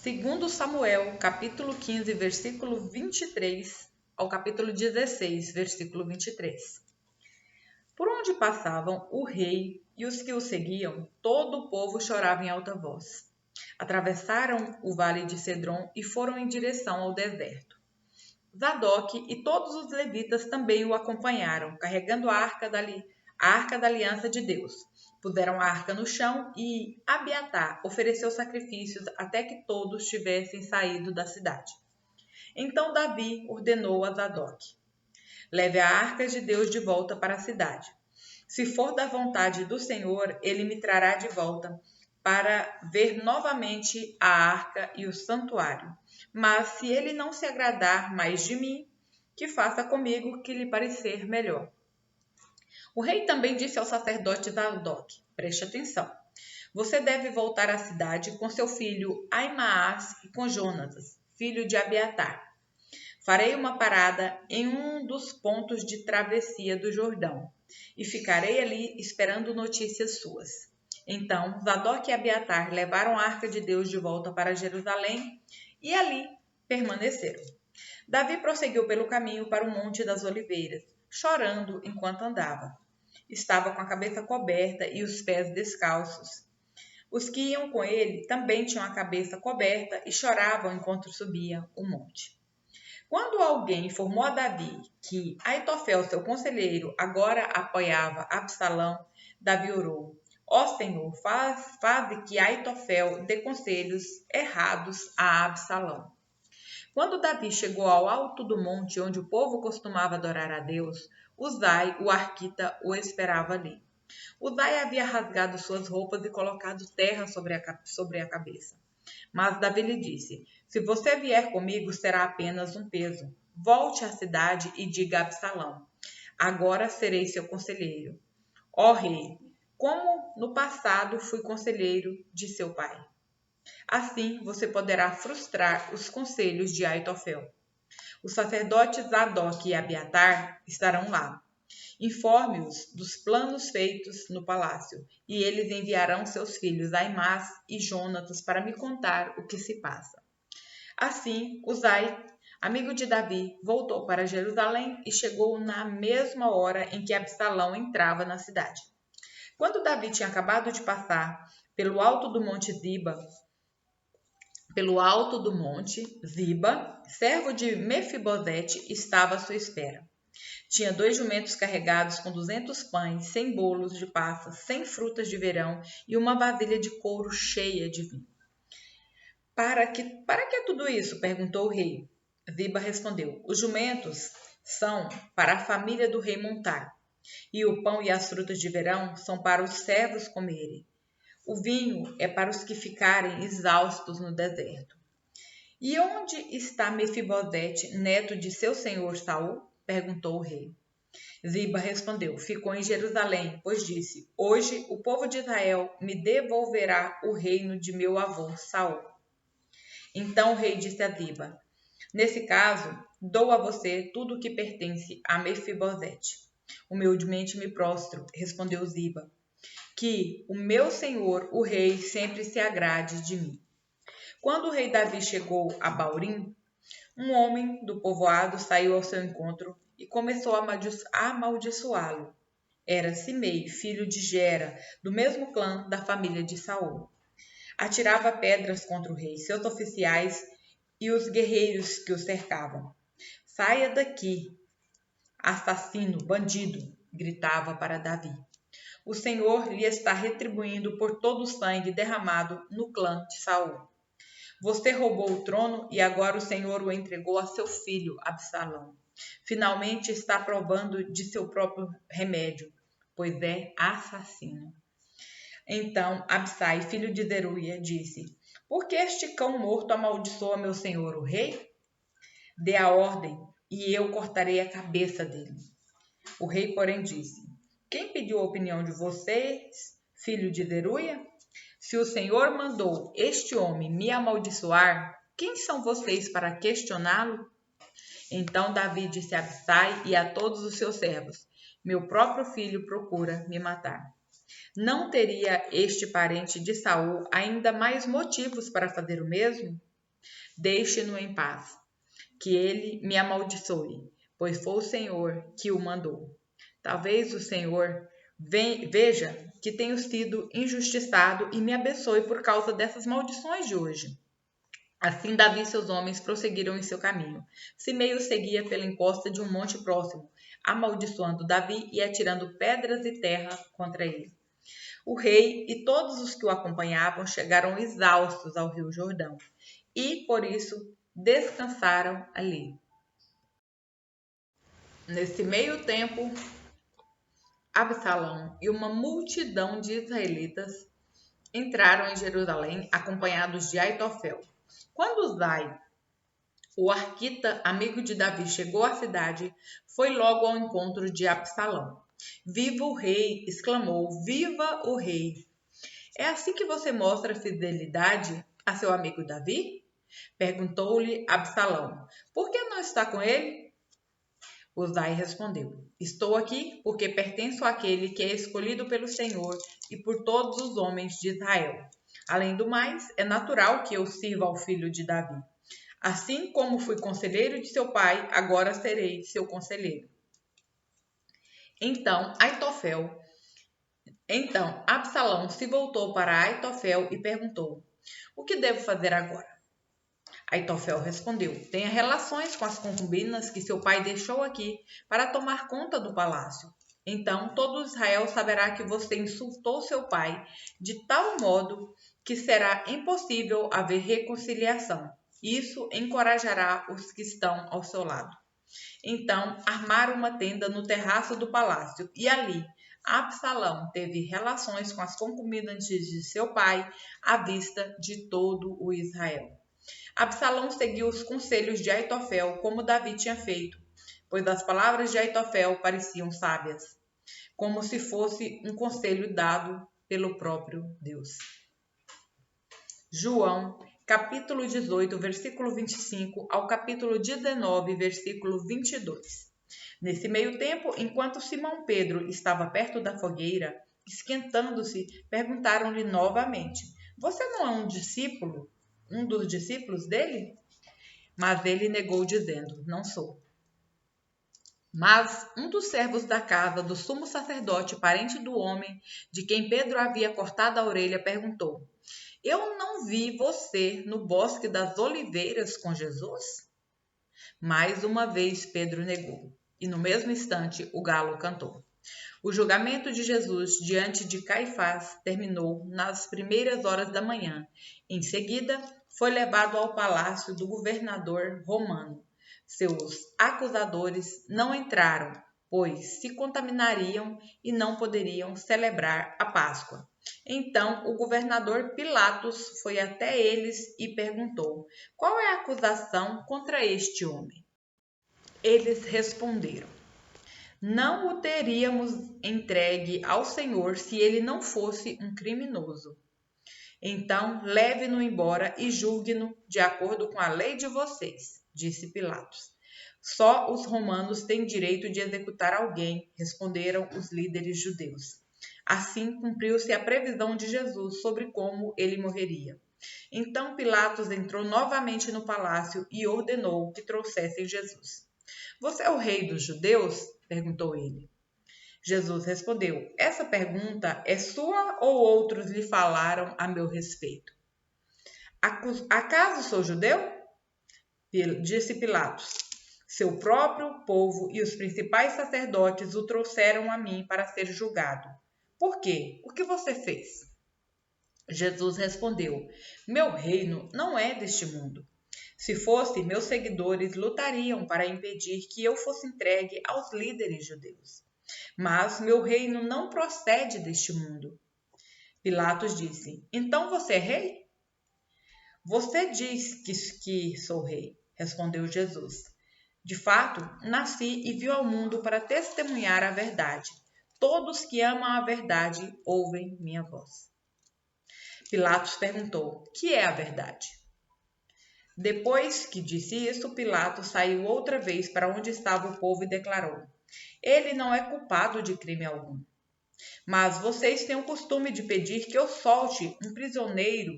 Segundo Samuel, capítulo 15, versículo 23 ao capítulo 16, versículo 23. Por onde passavam o rei e os que o seguiam, todo o povo chorava em alta voz. Atravessaram o vale de Cedron e foram em direção ao deserto. Zadok e todos os levitas também o acompanharam, carregando a arca da aliança de Deus. Puseram a arca no chão e Abiatar ofereceu sacrifícios até que todos tivessem saído da cidade. Então Davi ordenou a Zadok: leve a arca de Deus de volta para a cidade. Se for da vontade do Senhor, ele me trará de volta para ver novamente a arca e o santuário. Mas se ele não se agradar mais de mim, que faça comigo o que lhe parecer melhor. O rei também disse ao sacerdote Zadok: preste atenção. Você deve voltar à cidade com seu filho Aimaas e com Jonatas, filho de Abiatar. Farei uma parada em um dos pontos de travessia do Jordão e ficarei ali esperando notícias suas. Então Zadok e Abiatar levaram a arca de Deus de volta para Jerusalém e ali permaneceram. Davi prosseguiu pelo caminho para o Monte das Oliveiras, chorando enquanto andava. Estava com a cabeça coberta e os pés descalços. Os que iam com ele também tinham a cabeça coberta e choravam enquanto subia o monte. Quando alguém informou a Davi que Aitofel, seu conselheiro, agora apoiava Absalão, Davi orou: ó Senhor, faze que Aitofel dê conselhos errados a Absalão. Quando Davi chegou ao alto do monte onde o povo costumava adorar a Deus, Uzai, o arquita, o esperava ali. Uzai havia rasgado suas roupas e colocado terra sobre a cabeça. Mas Davi lhe disse: se você vier comigo, será apenas um peso. Volte à cidade e diga a Absalão: agora serei seu conselheiro. Ó rei, como no passado fui conselheiro de seu pai. Assim você poderá frustrar os conselhos de Aitofel. Os sacerdotes Zadok e Abiatar estarão lá. Informe-os dos planos feitos no palácio, e eles enviarão seus filhos Aimaas e Jonatas para me contar o que se passa. Assim, Uzai, amigo de Davi, voltou para Jerusalém e chegou na mesma hora em que Absalão entrava na cidade. Quando Davi tinha acabado de passar pelo alto do monte Ziba, servo de Mefibosete estava à sua espera. Tinha 2 jumentos carregados com 200 pães, 100 bolos de passas, 100 frutas de verão e uma vasilha de couro cheia de vinho. Para que tudo isso? Perguntou o rei. Ziba respondeu: os jumentos são para a família do rei montar, e o pão e as frutas de verão são para os servos comerem. O vinho é para os que ficarem exaustos no deserto. E onde está Mefibosete, neto de seu senhor Saul? Perguntou o rei. Ziba respondeu: ficou em Jerusalém, pois disse: hoje o povo de Israel me devolverá o reino de meu avô Saul. Então o rei disse a Ziba: nesse caso, dou a você tudo o que pertence a Mefibosete. Humildemente me prostro, respondeu Ziba, que o meu senhor, o rei, sempre se agrade de mim. Quando o rei Davi chegou a Baurim, um homem do povoado saiu ao seu encontro e começou a amaldiçoá-lo. Era Simei, filho de Gera, do mesmo clã da família de Saul. Atirava pedras contra o rei, seus oficiais e os guerreiros que o cercavam. Saia daqui, assassino, bandido, gritava para Davi. O Senhor lhe está retribuindo por todo o sangue derramado no clã de Saul. Você roubou o trono e agora o Senhor o entregou a seu filho, Absalão. Finalmente está provando de seu próprio remédio, pois é assassino. Então Absai, filho de Zeruia, disse: por que este cão morto amaldiçoa meu senhor, o rei? Dê a ordem e eu cortarei a cabeça dele. O rei, porém, disse: quem pediu a opinião de vocês, filho de Zeruia? Se o Senhor mandou este homem me amaldiçoar, quem são vocês para questioná-lo? Então Davi disse a Absai e a todos os seus servos: meu próprio filho procura me matar. Não teria este parente de Saul ainda mais motivos para fazer o mesmo? Deixe-no em paz, que ele me amaldiçoe, pois foi o Senhor que o mandou. Talvez o Senhor veja que tenho sido injustiçado e me abençoe por causa dessas maldições de hoje. Assim Davi e seus homens prosseguiram em seu caminho. Simei os seguia pela encosta de um monte próximo, amaldiçoando Davi e atirando pedras e terra contra ele. O rei e todos os que o acompanhavam chegaram exaustos ao rio Jordão e, por isso, descansaram ali. Nesse meio tempo, Absalão e uma multidão de israelitas entraram em Jerusalém acompanhados de Aitofel. Quando Uzai, o arquita, amigo de Davi, chegou à cidade, foi logo ao encontro de Absalão. Viva o rei! Exclamou. Viva o rei! É assim que você mostra fidelidade a seu amigo Davi? Perguntou-lhe Absalão. Por que não está com ele? Uzai respondeu. Estou aqui porque pertenço àquele que é escolhido pelo Senhor e por todos os homens de Israel. Além do mais, é natural que eu sirva ao filho de Davi. Assim como fui conselheiro de seu pai, agora serei seu conselheiro. Então Absalão se voltou para Aitofel e perguntou: O que devo fazer agora? Aitofel respondeu: Tenha relações com as concubinas que seu pai deixou aqui para tomar conta do palácio. Então todo Israel saberá que você insultou seu pai de tal modo que será impossível haver reconciliação. Isso encorajará os que estão ao seu lado. Então armaram uma tenda no terraço do palácio e ali Absalão teve relações com as concubinas de seu pai à vista de todo o Israel. Absalão seguiu os conselhos de Aitofel como Davi tinha feito, pois as palavras de Aitofel pareciam sábias, como se fosse um conselho dado pelo próprio Deus. João, capítulo 18, versículo 25 ao capítulo 19, versículo 22. Nesse meio tempo, enquanto Simão Pedro estava perto da fogueira, esquentando-se, perguntaram-lhe novamente: Você não é um dos discípulos dele? Mas ele negou, dizendo: Não sou. Mas um dos servos da casa do sumo sacerdote, parente do homem de quem Pedro havia cortado a orelha, perguntou: Eu não vi você no bosque das oliveiras com Jesus? Mais uma vez Pedro negou, e no mesmo instante o galo cantou. O julgamento de Jesus diante de Caifás terminou nas primeiras horas da manhã. Em seguida, foi levado ao palácio do governador romano. Seus acusadores não entraram, pois se contaminariam e não poderiam celebrar a Páscoa. Então o governador Pilatos foi até eles e perguntou: Qual é a acusação contra este homem? Eles responderam: Não o teríamos entregue ao Senhor se ele não fosse um criminoso. Então leve-no embora e julgue-no de acordo com a lei de vocês, disse Pilatos. Só os romanos têm direito de executar alguém, responderam os líderes judeus. Assim cumpriu-se a previsão de Jesus sobre como ele morreria. Então Pilatos entrou novamente no palácio e ordenou que trouxessem Jesus. Você é o rei dos judeus? Perguntou ele. Jesus respondeu: Essa pergunta é sua ou outros lhe falaram a meu respeito? Acaso sou judeu? Disse Pilatos. Seu próprio povo e os principais sacerdotes o trouxeram a mim para ser julgado. Por quê? O que você fez? Jesus respondeu: Meu reino não é deste mundo. Se fosse, meus seguidores lutariam para impedir que eu fosse entregue aos líderes judeus. Mas meu reino não procede deste mundo. Pilatos disse: Então você é rei? Você diz que sou rei, respondeu Jesus. De fato, nasci e vim ao mundo para testemunhar a verdade. Todos que amam a verdade ouvem minha voz. Pilatos perguntou: Que é a verdade? Depois que disse isso, Pilatos saiu outra vez para onde estava o povo e declarou: Ele não é culpado de crime algum. Mas vocês têm o costume de pedir que eu solte um prisioneiro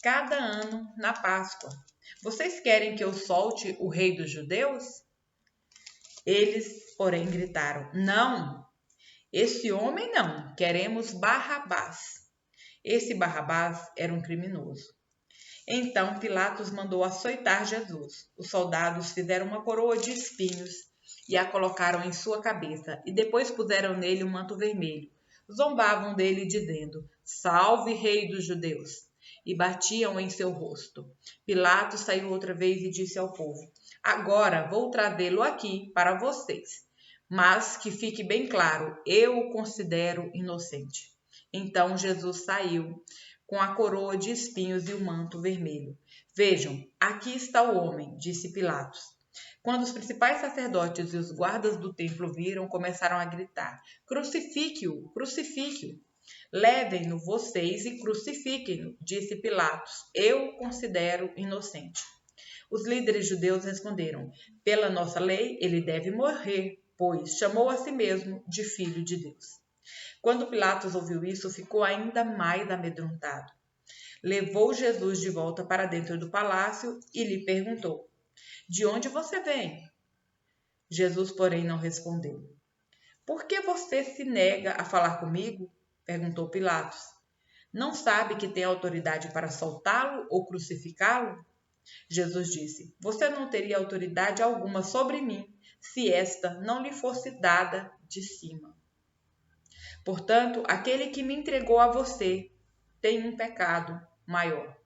cada ano na Páscoa. Vocês querem que eu solte o rei dos judeus? Eles, porém, gritaram: Não, esse homem não, queremos Barrabás. Esse Barrabás era um criminoso. Então Pilatos mandou açoitar Jesus. Os soldados fizeram uma coroa de espinhos e a colocaram em sua cabeça, e depois puseram nele um manto vermelho. Zombavam dele, dizendo: Salve, rei dos judeus! E batiam em seu rosto. Pilatos saiu outra vez e disse ao povo: Agora vou trazê-lo aqui para vocês. Mas que fique bem claro, eu o considero inocente. Então Jesus saiu com a coroa de espinhos e o manto vermelho. Vejam, aqui está o homem, disse Pilatos. Quando os principais sacerdotes e os guardas do templo viram, começaram a gritar: Crucifique-o, crucifique-o. Levem-no vocês e crucifiquem-no, disse Pilatos. Eu o considero inocente. Os líderes judeus responderam: Pela nossa lei, ele deve morrer, pois chamou a si mesmo de filho de Deus. Quando Pilatos ouviu isso, ficou ainda mais amedrontado. Levou Jesus de volta para dentro do palácio e lhe perguntou: De onde você vem? Jesus, porém, não respondeu. Por que você se nega a falar comigo? Perguntou Pilatos. Não sabe que tem autoridade para soltá-lo ou crucificá-lo? Jesus disse: Você não teria autoridade alguma sobre mim se esta não lhe fosse dada de cima. Portanto, aquele que me entregou a você tem um pecado maior.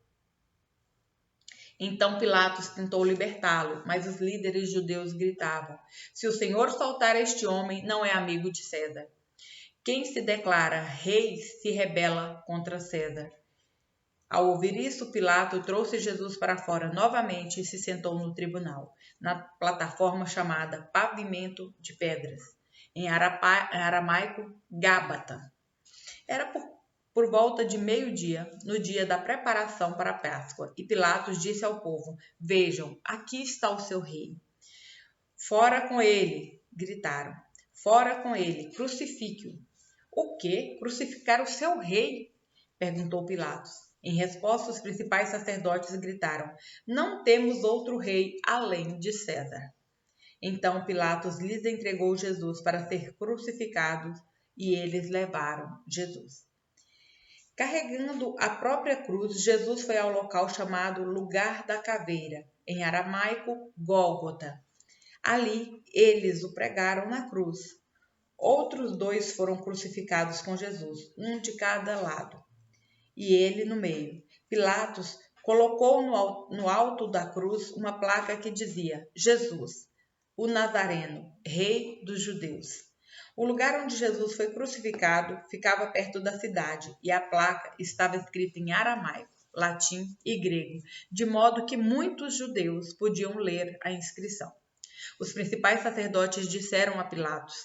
Então Pilatos tentou libertá-lo, mas os líderes judeus gritavam: Se o Senhor soltar este homem, não é amigo de César. Quem se declara rei se rebela contra César. Ao ouvir isso, Pilatos trouxe Jesus para fora novamente e se sentou no tribunal, na plataforma chamada Pavimento de Pedras, em aramaico, Gábata. Era por volta de meio-dia, no dia da preparação para a Páscoa, e Pilatos disse ao povo: Vejam, aqui está o seu rei. Fora com ele, gritaram. Fora com ele, crucifique-o. O quê? Crucificar o seu rei? Perguntou Pilatos. Em resposta, os principais sacerdotes gritaram: Não temos outro rei além de César. Então Pilatos lhes entregou Jesus para ser crucificado e eles levaram Jesus. Carregando a própria cruz, Jesus foi ao local chamado Lugar da Caveira, em aramaico, Gólgota. Ali, eles o pregaram na cruz. Outros 2 foram crucificados com Jesus, um de cada lado, e ele no meio. Pilatos colocou no alto da cruz uma placa que dizia: Jesus, o Nazareno, rei dos judeus. O lugar onde Jesus foi crucificado ficava perto da cidade e a placa estava escrita em aramaico, latim e grego, de modo que muitos judeus podiam ler a inscrição. Os principais sacerdotes disseram a Pilatos: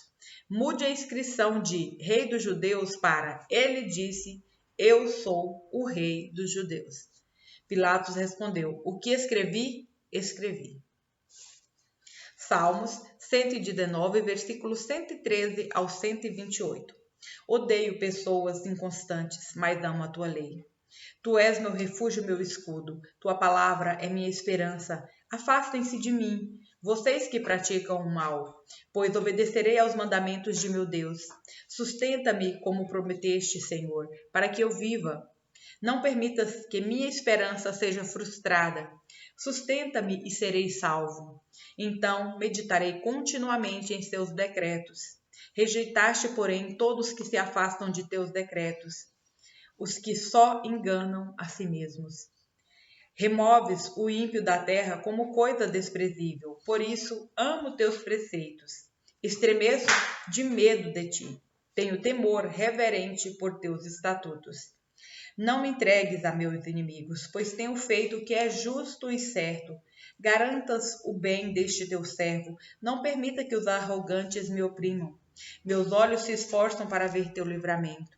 Mude a inscrição de Rei dos Judeus para Ele disse: Eu sou o Rei dos Judeus. Pilatos respondeu: O que escrevi, escrevi. Salmos 119, versículos 113 ao 128. Odeio pessoas inconstantes, mas amo a tua lei. Tu és meu refúgio, meu escudo. Tua palavra é minha esperança. Afastem-se de mim, vocês que praticam o mal, pois obedecerei aos mandamentos de meu Deus. Sustenta-me como prometeste, Senhor, para que eu viva. Não permitas que minha esperança seja frustrada. Sustenta-me e serei salvo. Então meditarei continuamente em seus decretos. Rejeitaste, porém, todos que se afastam de teus decretos, os que só enganam a si mesmos. Removes o ímpio da terra como coisa desprezível, por isso amo teus preceitos. Estremeço de medo de ti. Tenho temor reverente por teus estatutos. Não me entregues a meus inimigos, pois tenho feito o que é justo e certo. Garantas o bem deste teu servo, não permita que os arrogantes me oprimam. Meus olhos se esforçam para ver teu livramento,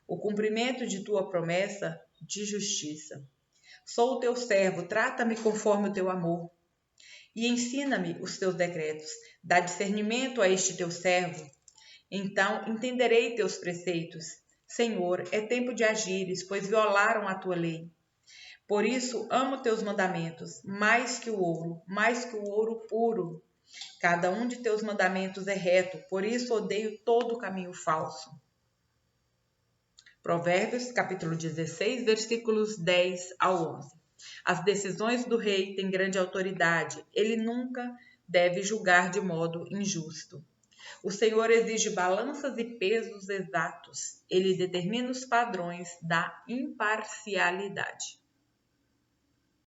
o cumprimento de tua promessa de justiça. Sou o teu servo, trata-me conforme o teu amor e ensina-me os teus decretos. Dá discernimento a este teu servo, então entenderei teus preceitos. Senhor, é tempo de agires, pois violaram a tua lei. Por isso amo teus mandamentos, mais que o ouro puro. Cada um de teus mandamentos é reto, por isso odeio todo caminho falso. Provérbios, capítulo 16, versículos 10 ao 11. As decisões do rei têm grande autoridade, ele nunca deve julgar de modo injusto. O Senhor exige balanças e pesos exatos, ele determina os padrões da imparcialidade.